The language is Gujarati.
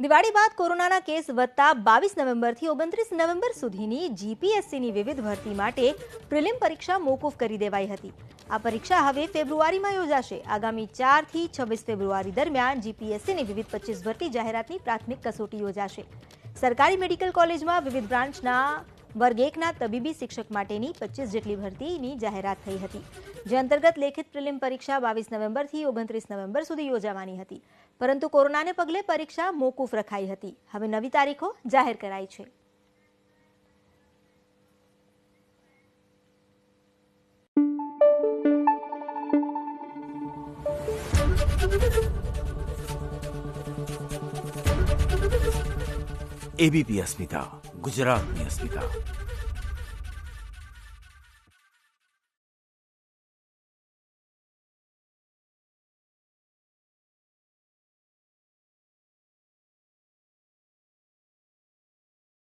દિવાળી બાદ કોરોનાના કેસ વધતા 22 નવેમ્બરથી 29 નવેમ્બર સુધીની જીપીએસસીની વિવિધ ભરતી માટે પ્રિલિમ પરીક્ષા મોકૂફ કરી દેવાઈ હતી. આ પરીક્ષા હવે ફેબ્રુઆરીમાં યોજાશે. આગામી 4 થી 26 ફેબ્રુઆરી દરમિયાન જીપીએસસીની વિવિધ 25 ભરતી જાહેરાતની પ્રાથમિક કસોટી યોજાશે. સરકારી મેડિકલ કોલેજમાં વિવિધ બ્રાન્ચના વર્ગ 1ના તબીબી શિક્ષક માટેની 25 જેટલી ભરતીની જાહેરાત થઈ હતી, જે અંતર્ગત લેખિત પ્રિલિમ પરીક્ષા 22 નવેમ્બરથી 29 નવેમ્બર સુધી યોજાવાની હતી, પરંતુ કોરોનાને પગલે પરીક્ષા મોકૂફ રખાઈ હતી. હવે નવી તારીખો જાહેર કરાઈ છે. એબીપી અસ્મિતા, ગુજરાતની અસ્મિતા.